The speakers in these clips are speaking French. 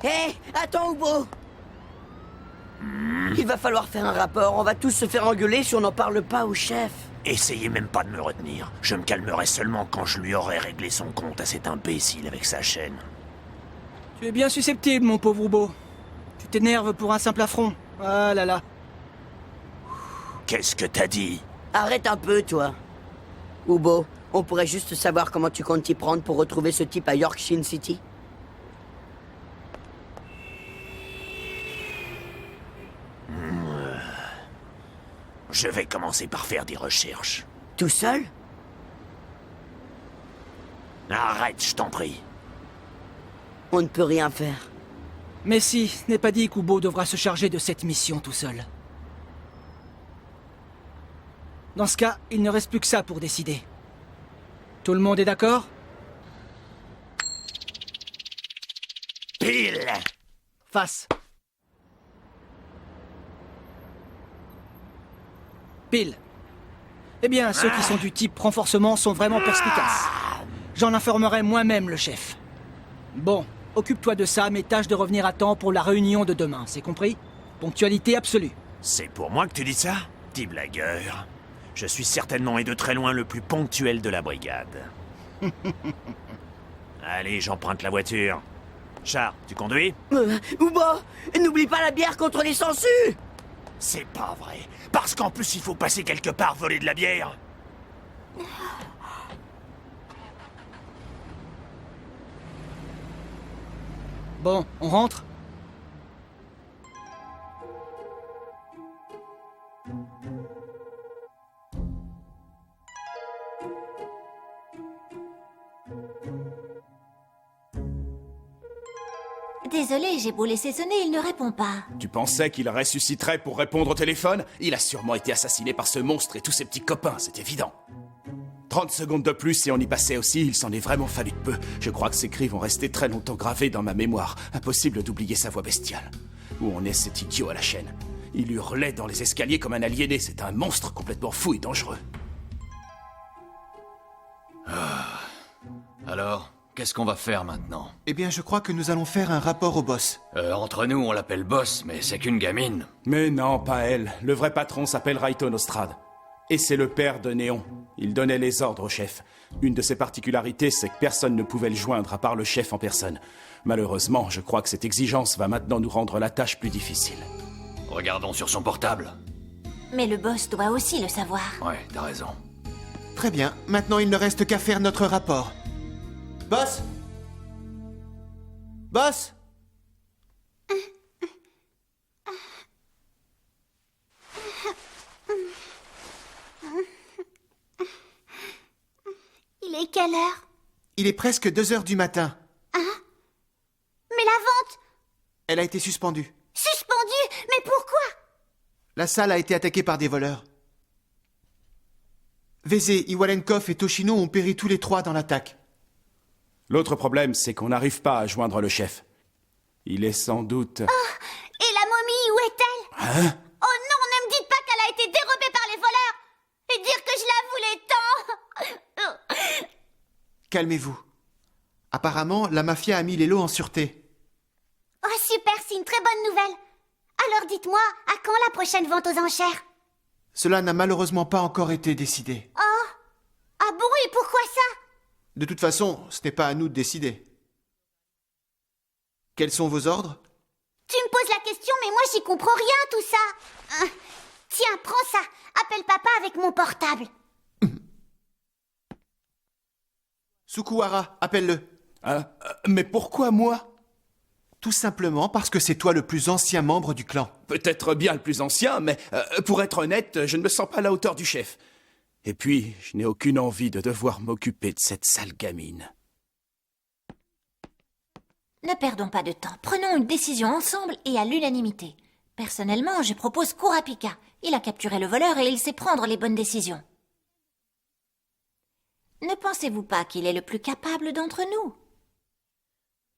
Hé, attends, Ubo. Il va falloir faire un rapport. On va tous se faire engueuler si on n'en parle pas au chef. Essayez même pas de me retenir. Je me calmerai seulement quand je lui aurai réglé son compte à cet imbécile avec sa chaîne. Tu es bien susceptible, mon pauvre Ubo. Tu t'énerves pour un simple affront. Ah là là. Qu'est-ce que t'as dit? Arrête un peu, toi. Ubo, on pourrait juste savoir comment tu comptes t'y prendre pour retrouver ce type à Yorkshire City. Je vais commencer par faire des recherches. Tout seul? Arrête, je t'en prie. On ne peut rien faire. Mais si, ce n'est pas dit qu'Ubo devra se charger de cette mission tout seul. Dans ce cas, il ne reste plus que ça pour décider. Tout le monde est d'accord? Pile! Face. Pile. Eh bien, ceux qui sont du type renforcement sont vraiment perspicaces. J'en informerai moi-même le chef. Bon, occupe-toi de ça, mais tâche de revenir à temps pour la réunion de demain, c'est compris? Ponctualité absolue. C'est pour moi que tu dis ça? Petit blagueur. Je suis certainement et de très loin le plus ponctuel de la brigade. Allez, j'emprunte la voiture. Char, tu conduis? Ubo, n'oublie pas la bière contre les sangsues. C'est pas vrai. Parce qu'en plus, il faut passer quelque part voler de la bière. Bon, on rentre? Désolé, j'ai beau laisser sonner, il ne répond pas. Tu pensais qu'il ressusciterait pour répondre au téléphone? Il a sûrement été assassiné par ce monstre et tous ses petits copains, c'est évident. 30 secondes de plus et on y passait aussi, il s'en est vraiment fallu de peu. Je crois que ces cris vont rester très longtemps gravés dans ma mémoire. Impossible d'oublier sa voix bestiale. Où en est cet idiot à la chaîne? Il hurlait dans les escaliers comme un aliéné, c'est un monstre complètement fou et dangereux. Alors, qu'est-ce qu'on va faire maintenant? Eh bien, je crois que nous allons faire un rapport au boss. Entre nous, on l'appelle boss, mais c'est qu'une gamine. Mais non, pas elle. Le vrai patron s'appelle Raito Nostrad. Et c'est le père de Néon. Il donnait les ordres au chef. Une de ses particularités, c'est que personne ne pouvait le joindre à part le chef en personne. Malheureusement, je crois que cette exigence va maintenant nous rendre la tâche plus difficile. Regardons sur son portable. Mais le boss doit aussi le savoir. Ouais, t'as raison. Très bien, maintenant il ne reste qu'à faire notre rapport. Boss? Boss? Il est quelle heure? Il est presque 2 heures du matin. Mais la vente! Elle a été suspendue. Suspendue? Mais pourquoi? La salle a été attaquée par des voleurs. Vézé, Iwalenkov et Toshino ont péri tous les 3 dans l'attaque. L'autre problème, c'est qu'on n'arrive pas à joindre le chef. Il est sans doute... Et la momie, où est-elle? Hein? Oh non, ne me dites pas qu'elle a été dérobée par les voleurs! Et dire que je la voulais tant! Calmez-vous. Apparemment, la mafia a mis les lots en sûreté. Oh super, c'est une très bonne nouvelle! Alors dites-moi, à quand la prochaine vente aux enchères? Cela n'a malheureusement pas encore été décidé. Oh! Ah bon, et pourquoi ça? De toute façon, ce n'est pas à nous de décider. Quels sont vos ordres? Tu me poses la question, mais moi j'y comprends rien tout ça! Tiens, prends ça! Appelle papa avec mon portable! Sukuhara, appelle-le. Mais pourquoi moi? Tout simplement parce que c'est toi le plus ancien membre du clan. Peut-être bien le plus ancien, mais pour être honnête, je ne me sens pas à la hauteur du chef. Et puis, je n'ai aucune envie de devoir m'occuper de cette sale gamine. Ne perdons pas de temps. Prenons une décision ensemble et à l'unanimité. Personnellement, je propose Kurapika. Il a capturé le voleur et il sait prendre les bonnes décisions. Ne pensez-vous pas qu'il est le plus capable d'entre nous?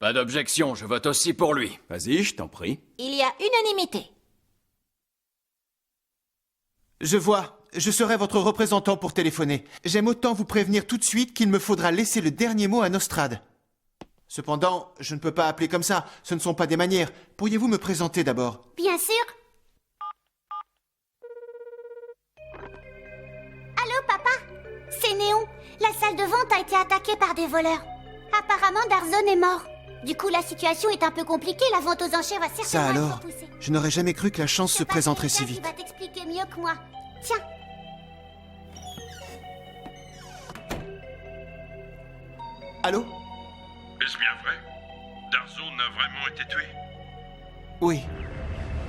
Pas d'objection, je vote aussi pour lui. Vas-y, je t'en prie. Il y a unanimité. Je vois. Je serai votre représentant pour téléphoner. J'aime autant vous prévenir tout de suite qu'il me faudra laisser le dernier mot à Nostrad. Cependant, je ne peux pas appeler comme ça. Ce ne sont pas des manières. Pourriez-vous me présenter d'abord? Bien sûr. Allô, papa? C'est Néon. La salle de vente a été attaquée par des voleurs. Apparemment, Darzon est mort. Du coup, la situation est un peu compliquée. La vente aux enchères va certainement Ça être alors? repoussée. Je n'aurais jamais cru que la chance se présenterait si vite. Il va t'expliquer mieux que moi. Tiens. Allô? Est-ce bien vrai? Darzon a vraiment été tué? Oui.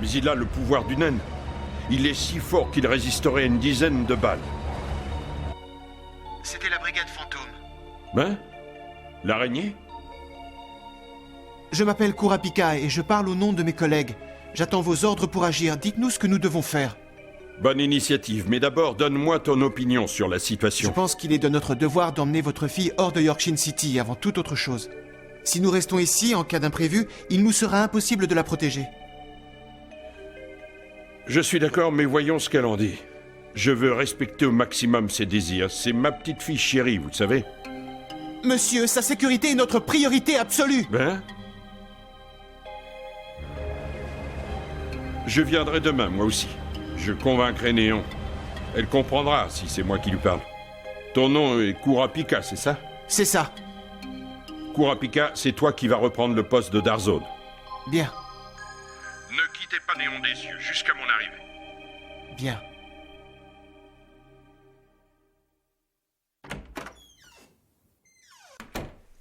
Mais il a le pouvoir du naine. Il est si fort qu'il résisterait à une dizaine de balles. C'était la brigade fantôme. Ben? L'araignée? Je m'appelle Kurapika et je parle au nom de mes collègues. J'attends vos ordres pour agir. Dites-nous ce que nous devons faire. Bonne initiative, mais d'abord donne-moi ton opinion sur la Je situation. pense qu'il est de notre devoir d'emmener votre fille hors de Yorkshire City avant toute autre chose. Si nous restons ici, en cas d'imprévu, il nous sera impossible de la protéger. Je suis d'accord, mais voyons ce qu'elle en dit. Je veux respecter au maximum ses désirs. C'est ma petite fille chérie, vous le savez. Monsieur, sa sécurité est notre priorité absolue. Ben? Je viendrai demain, moi aussi. Je convaincrai Néon. Elle comprendra si c'est moi qui lui parle. Ton nom est Kurapika, c'est ça? C'est ça. Kurapika, c'est toi qui vas reprendre le poste de Darzon. Bien, Ne quittez pas Néon des yeux jusqu'à mon arrivée. bien.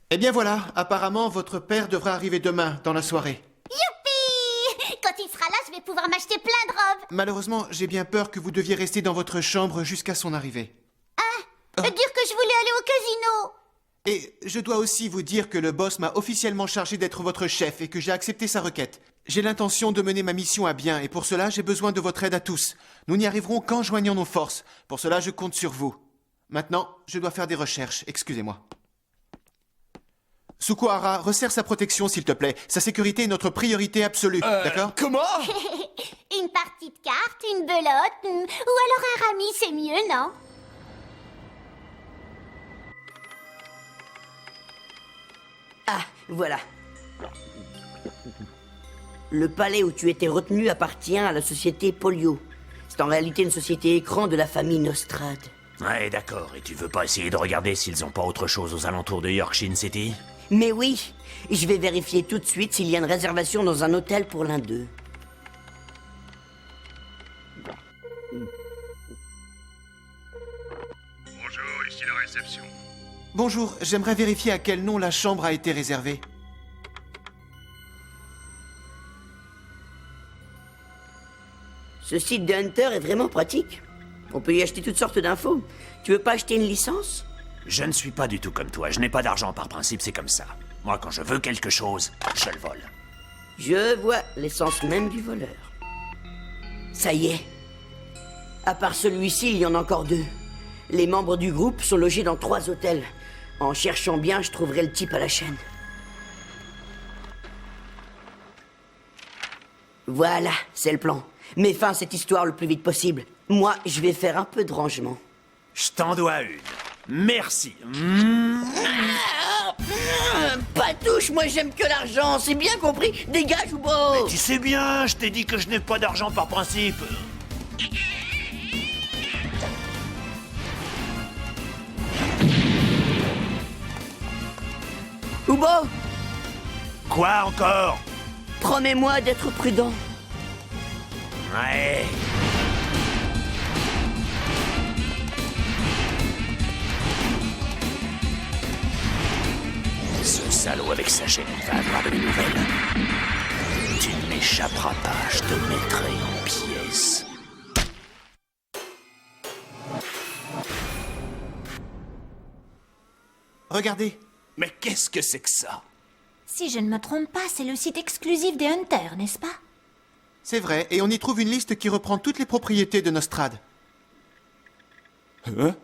Eh bien voilà, apparemment votre père devra arriver demain, dans la soirée. Youpi! Quand il sera là, je vais pouvoir m'acheter plein de robes. Malheureusement, j'ai bien peur que vous deviez rester dans votre chambre jusqu'à son arrivée. Dire que je voulais aller au casino. Et je dois aussi vous dire que le boss m'a officiellement chargé d'être votre chef et que j'ai accepté sa requête. J'ai l'intention de mener ma mission à bien et pour cela, j'ai besoin de votre aide à tous. Nous n'y arriverons qu'en joignant nos forces. Pour cela, je compte sur vous. Maintenant, je dois faire des recherches. Excusez-moi. Sukuhara, resserre sa protection, s'il te plaît. Sa sécurité est notre priorité absolue, d'accord? Comment? Une partie de cartes, une belote, ou alors un rami, c'est mieux, non? Ah, voilà. Le palais où tu étais retenu appartient à la société Polio. C'est en réalité une société écran de la famille Nostrad. Ouais, d'accord. Et tu veux pas essayer de regarder s'ils ont pas autre chose aux alentours de Yorkshire City? Mais oui, je vais vérifier tout de suite s'il y a une réservation dans un hôtel pour l'un d'eux. Bonjour, ici la réception. Bonjour, j'aimerais vérifier à quel nom la chambre a été réservée. Ce site de Hunter est vraiment pratique. On peut y acheter toutes sortes d'infos. Tu veux pas acheter une licence? Je ne suis pas du tout comme toi. Je n'ai pas d'argent par principe, c'est comme ça. Moi, quand je veux quelque chose, je le vole. Je vois l'essence même du voleur. Ça y est. À part celui-ci, il y en a encore deux. Les membres du groupe sont logés dans 3 hôtels. En cherchant bien, je trouverai le type à la chaîne. Voilà, c'est le plan. Mets fin à cette histoire le plus vite possible. Moi, je vais faire un peu de rangement. Je t'en dois une. Merci. Pas touche, moi j'aime que l'argent, c'est bien compris. Dégage ou beau. Tu sais bien, je t'ai dit que je n'ai pas d'argent par principe. Ubo, Quoi encore? promets-moi d'être prudent. Ouais. Ce salaud avec sa chaîne va avoir de mes nouvelles. Tu ne m'échapperas pas, je te mettrai en pièces. Regardez. Mais qu'est-ce que c'est que ça? Si je ne me trompe pas, c'est le site exclusif des Hunters, n'est-ce pas? C'est vrai, et on y trouve une liste qui reprend toutes les propriétés de Nostrad. Hein?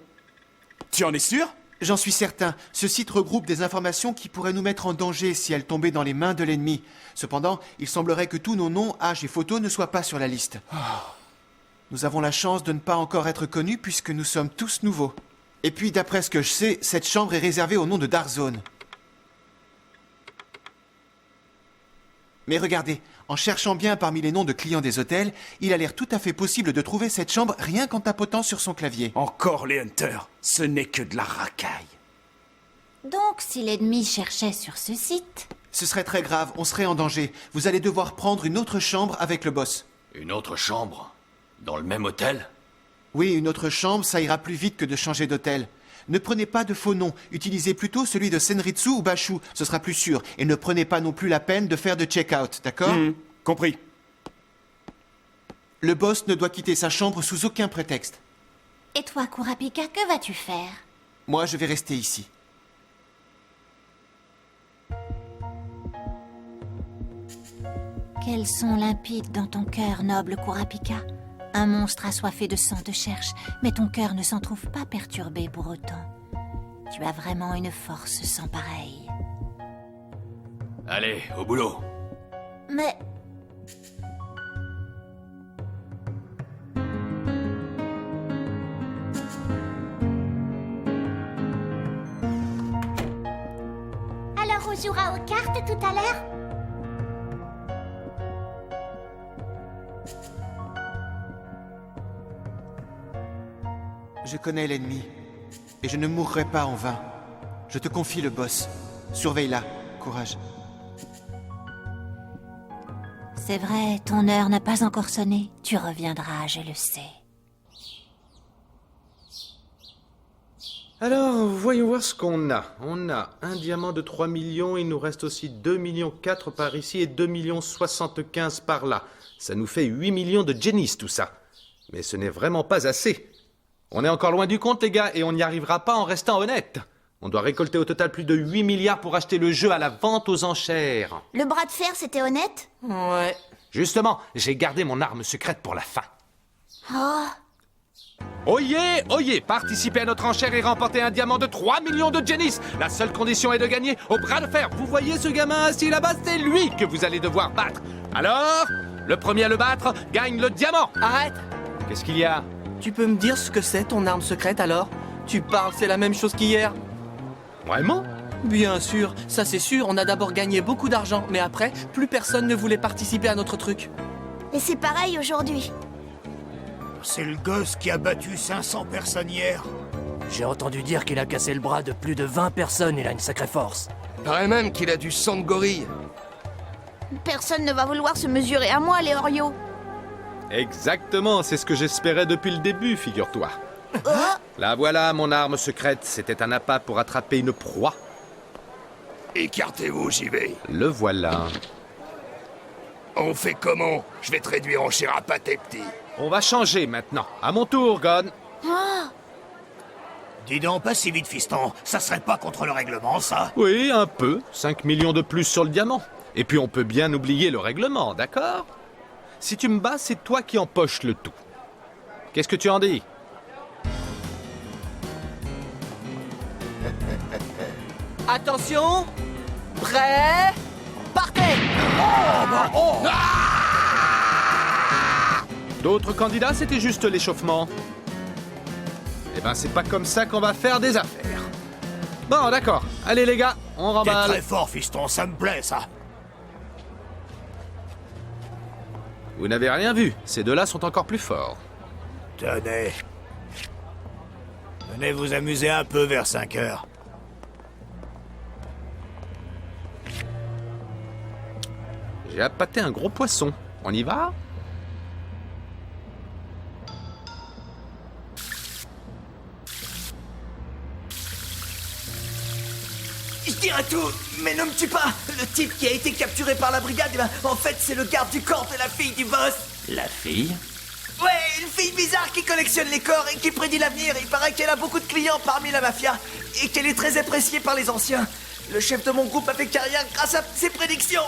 Tu en es sûr? J'en suis certain, ce site regroupe des informations qui pourraient nous mettre en danger si elles tombaient dans les mains de l'ennemi. Cependant, il semblerait que tous nos noms, âges et photos ne soient pas sur la liste. Nous avons la chance de ne pas encore être connus puisque nous sommes tous nouveaux. Et puis, d'après ce que je sais, cette chambre est réservée au nom de Darzon. Mais regardez, en cherchant bien parmi les noms de clients des hôtels, il a l'air tout à fait possible de trouver cette chambre rien qu'en tapotant sur son clavier. Encore les Hunters. Ce n'est que de la racaille. Donc, si l'ennemi cherchait sur ce site... Ce serait très grave, on serait en danger. Vous allez devoir prendre une autre chambre avec le boss. Une autre chambre? Dans le même hôtel? Oui, une autre chambre, ça ira plus vite que de changer d'hôtel. Ne prenez pas de faux noms, utilisez plutôt celui de Senritsu ou Bashu, ce sera plus sûr. Et ne prenez pas non plus la peine de faire de check-out, d'accord? Compris. Le boss ne doit quitter sa chambre sous aucun prétexte. Et toi, Kurapika, que vas-tu faire? Moi, je vais rester ici. Quel son limpide dans ton cœur, noble Kurapika. Un monstre assoiffé de sang te cherche, mais ton cœur ne s'en trouve pas perturbé pour autant. Tu as vraiment une force sans pareille. Allez, au boulot. Mais... Alors on jouera aux cartes tout à l'heure? Je connais l'ennemi, et je ne mourrai pas en vain. Je te confie le boss. Surveille-la. Courage. C'est vrai, ton heure n'a pas encore sonné. Tu reviendras, je le sais. Alors, voyons voir ce qu'on a. On a un diamant de 3 millions, il nous reste aussi 2,4 millions par ici et 2,75 millions par là. Ça nous fait 8 millions de Genis, tout ça. Mais ce n'est vraiment pas assez. On est encore loin du compte, les gars, et on n'y arrivera pas en restant honnête. On doit récolter au total plus de 8 milliards pour acheter le jeu à la vente aux enchères. Le bras de fer, c'était honnête? Ouais. Justement, j'ai gardé mon arme secrète pour la fin. Oh. Oyez, oyez, participez à notre enchère et remportez un diamant de 3 millions de Genis. La seule condition est de gagner au bras de fer. Vous voyez ce gamin assis là-bas, c'est lui que vous allez devoir battre. Alors, le premier à le battre gagne le diamant. Arrête! Qu'est-ce qu'il y a? Tu peux me dire ce que c'est ton arme secrète alors? Tu parles, c'est la même chose qu'hier? Vraiment? Bien sûr, ça c'est sûr, on a d'abord gagné beaucoup d'argent, mais après, plus personne ne voulait participer à notre truc. Et c'est pareil aujourd'hui. C'est le gosse qui a battu 500 personnes hier. J'ai entendu dire qu'il a cassé le bras de plus de 20 personnes, il a une sacrée force. Paraît même qu'il a du sang de gorille. Personne ne va vouloir se mesurer à moi, les Oreos. Exactement, c'est ce que j'espérais depuis le début, figure-toi. La voilà, mon arme secrète. C'était un appât pour attraper une proie. Écartez-vous, j'y vais. Le voilà. On fait comment? Je vais te réduire en chair à pâté, petit. On va changer maintenant. À mon tour, Gon. Dis donc, pas si vite, fiston. Ça serait pas contre le règlement, ça? Oui, un peu. 5 millions de plus sur le diamant. Et puis on peut bien oublier le règlement, d'accord? Si tu me bats, c'est toi qui empoches le tout. Qu'est-ce que tu en dis? Attention! Prêt? Partez! D'autres candidats, c'était juste l'échauffement. Eh ben, c'est pas comme ça qu'on va faire des affaires. Bon, d'accord. Allez, les gars, on T'es remballe. très fort, fiston, ça me plaît, ça. Vous n'avez rien vu. Ces deux-là sont encore plus forts. Tenez. Venez vous amuser un peu vers 5 heures. J'ai appâté un gros poisson. On y va? Je dirais tout, mais ne me tue pas. Le type qui a été capturé par la brigade, eh ben, en fait, c'est le garde du corps de la fille du boss. La fille? Ouais, une fille bizarre qui collectionne les corps et qui prédit l'avenir. Il paraît qu'elle a beaucoup de clients parmi la mafia et qu'elle est très appréciée par les anciens. Le chef de mon groupe a fait carrière grâce à ses prédictions.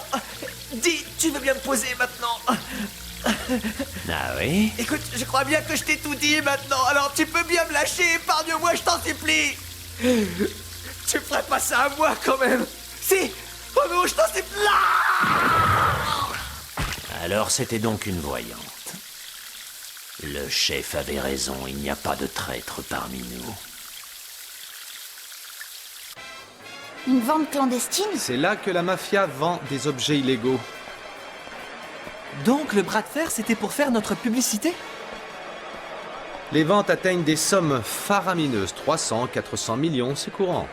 Dis, tu veux bien me poser maintenant? Ah oui? Écoute, je crois bien que je t'ai tout dit maintenant, alors tu peux bien me lâcher, épargne-moi, je t'en supplie. Tu ferais pas ça à moi quand même. Si. Oh non, je t'en supplie. Alors c'était donc une voyante. Le chef avait raison, il n'y a pas de traître parmi nous. Une vente clandestine? C'est là que la mafia vend des objets illégaux. Donc le bras de fer, c'était pour faire notre publicité? Les ventes atteignent des sommes faramineuses. 300, 400 millions, c'est courant.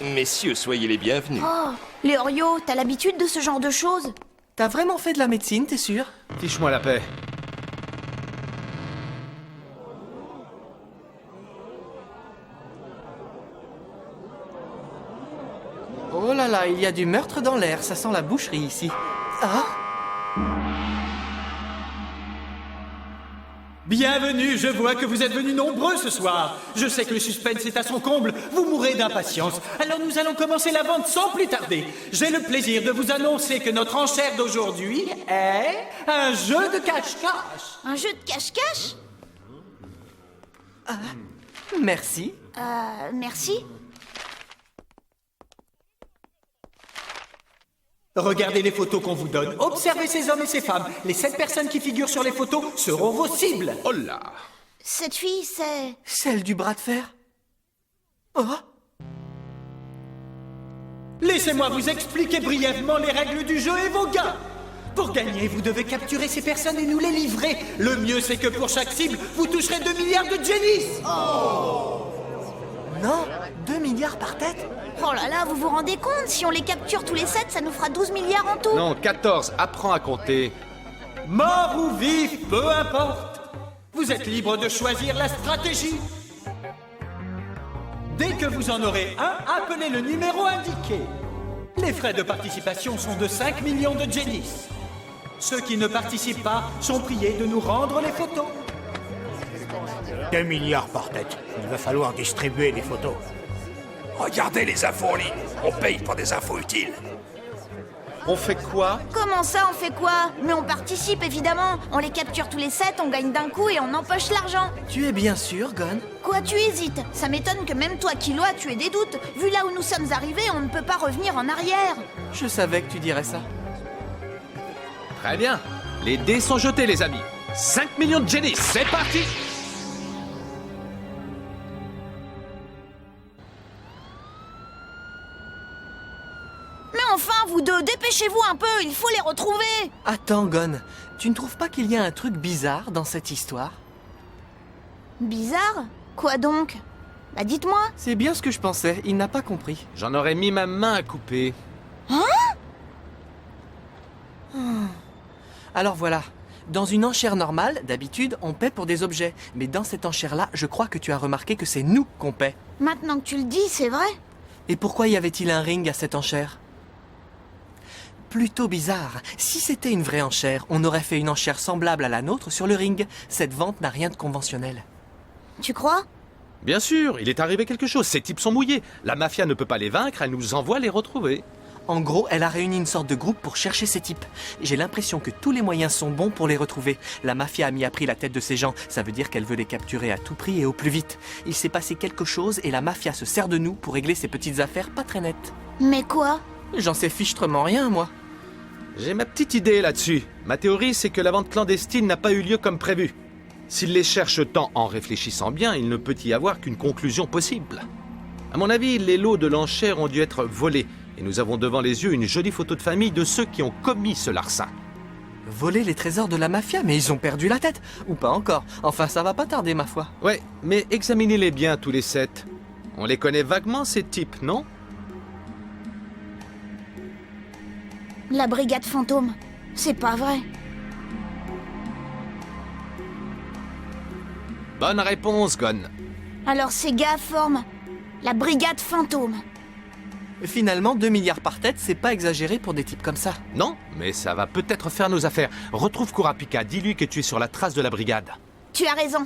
Messieurs, soyez les bienvenus. Oh, Léorio, t'as l'habitude de ce genre de choses? T'as vraiment fait de la médecine, t'es sûr? Fiche-moi la paix. Oh là là, il y a du meurtre dans l'air, ça sent la boucherie ici. Ah? Bienvenue, je vois que vous êtes venus nombreux ce soir. Je sais que le suspense est à son comble, vous mourrez d'impatience. Alors nous allons commencer la vente sans plus tarder. J'ai le plaisir de vous annoncer que notre enchère d'aujourd'hui est un jeu de cache-cache. Un jeu de cache-cache? Merci. Merci. Regardez les photos qu'on vous donne. Observez ces hommes et ces femmes. Les 7 personnes qui figurent sur les photos seront vos cibles. Oh là! Cette fille, c'est... Celle du bras de fer? Oh? Laissez-moi vous expliquer brièvement les règles du jeu et vos gains. Pour gagner, vous devez capturer ces personnes et nous les livrer. Le mieux, c'est que pour chaque cible, vous toucherez 2 milliards de Jennies. Non, 2 milliards par tête? Oh là là, vous vous rendez compte? Si on les capture tous les 7, ça nous fera 12 milliards en tout. Non, 14, apprends à compter. Mort ou vif, peu importe. Vous êtes libre de choisir la stratégie. Dès que vous en aurez un, appelez le numéro indiqué. Les frais de participation sont de 5 millions de Jennies. Ceux qui ne participent pas sont priés de nous rendre les photos. 2 milliards par tête. Il va falloir distribuer les photos. Regardez les infos en ligne. On paye pour des infos utiles. On fait quoi? Comment ça, on fait quoi? Mais on participe, évidemment. On les capture tous les 7, on gagne d'un coup et on empoche l'argent. Tu es bien sûr, Gon? Quoi, tu hésites? Ça m'étonne que même toi, Killua, tu aies des doutes. Vu là où nous sommes arrivés, on ne peut pas revenir en arrière. Je savais que tu dirais ça. Très bien. Les dés sont jetés, les amis. 5 millions de Jennies, c'est parti! Mais enfin, vous deux, dépêchez-vous un peu, il faut les retrouver. Attends, Gon, tu ne trouves pas qu'il y a un truc bizarre dans cette histoire? Bizarre? Quoi donc? Bah dites-moi. C'est bien ce que je pensais, il n'a pas compris. J'en aurais mis ma main à couper. Hein? Alors voilà, dans une enchère normale, d'habitude, on paie pour des objets. Mais dans cette enchère-là, je crois que tu as remarqué que c'est nous qu'on paie. Maintenant que tu le dis, c'est vrai. Et pourquoi y avait-il un ring à cette enchère? Plutôt bizarre. Si c'était une vraie enchère, on aurait fait une enchère semblable à la nôtre sur le ring. Cette vente n'a rien de conventionnel. Tu crois? Bien sûr, il est arrivé quelque chose. Ces types sont mouillés. La mafia ne peut pas les vaincre, elle nous envoie les retrouver. En gros, elle a réuni une sorte de groupe pour chercher ces types. J'ai l'impression que tous les moyens sont bons pour les retrouver. La mafia a mis à prix la tête de ces gens. Ça veut dire qu'elle veut les capturer à tout prix et au plus vite. Il s'est passé quelque chose et la mafia se sert de nous pour régler ces petites affaires pas très nettes. Mais quoi? J'en sais fichtrement rien, moi. J'ai ma petite idée là-dessus. Ma théorie, c'est que la vente clandestine n'a pas eu lieu comme prévu. S'ils les cherchent tant en réfléchissant bien, il ne peut y avoir qu'une conclusion possible. À mon avis, les lots de l'enchère ont dû être volés. Et nous avons devant les yeux une jolie photo de famille de ceux qui ont commis ce larcin. Voler les trésors de la mafia, mais ils ont perdu la tête. Ou pas encore. Enfin, ça va pas tarder, ma foi. Ouais, mais examinez-les bien tous les 7. On les connaît vaguement, ces types, non? La brigade fantôme. C'est pas vrai. Bonne réponse, Gon. Alors ces gars forment la brigade fantôme. Finalement, 2 milliards par tête, c'est pas exagéré pour des types comme ça. Non, mais ça va peut-être faire nos affaires. Retrouve Kurapika, dis-lui que tu es sur la trace de la brigade. Tu as raison.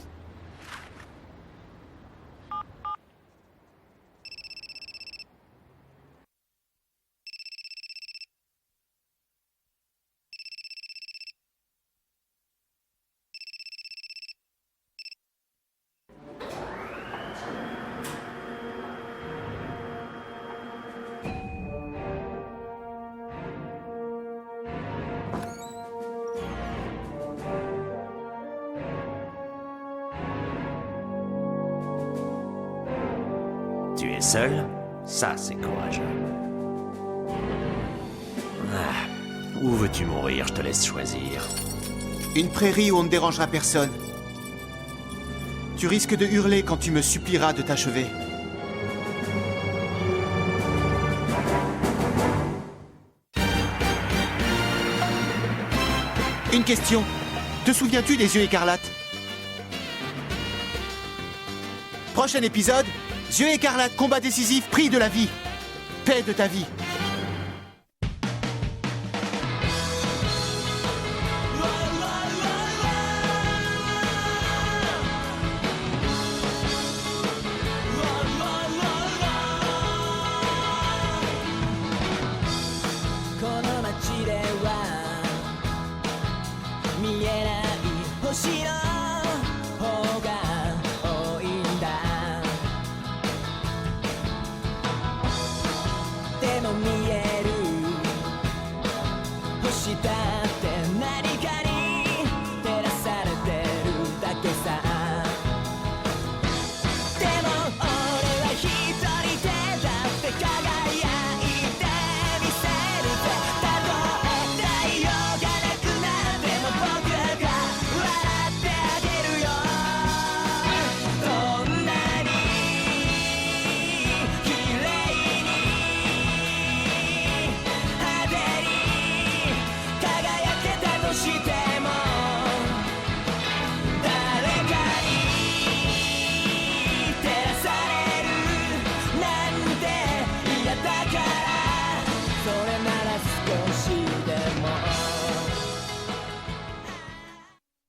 Tu es seul? Ça, c'est courageux. Ah, Où veux-tu mourir? Je te laisse choisir. Une prairie où on ne dérangera personne. Tu risques de hurler quand tu me supplieras de t'achever. Une question. Te souviens-tu des yeux écarlates? Prochain épisode, yeux écarlates, combat décisif, prix de la vie. Paix de ta vie.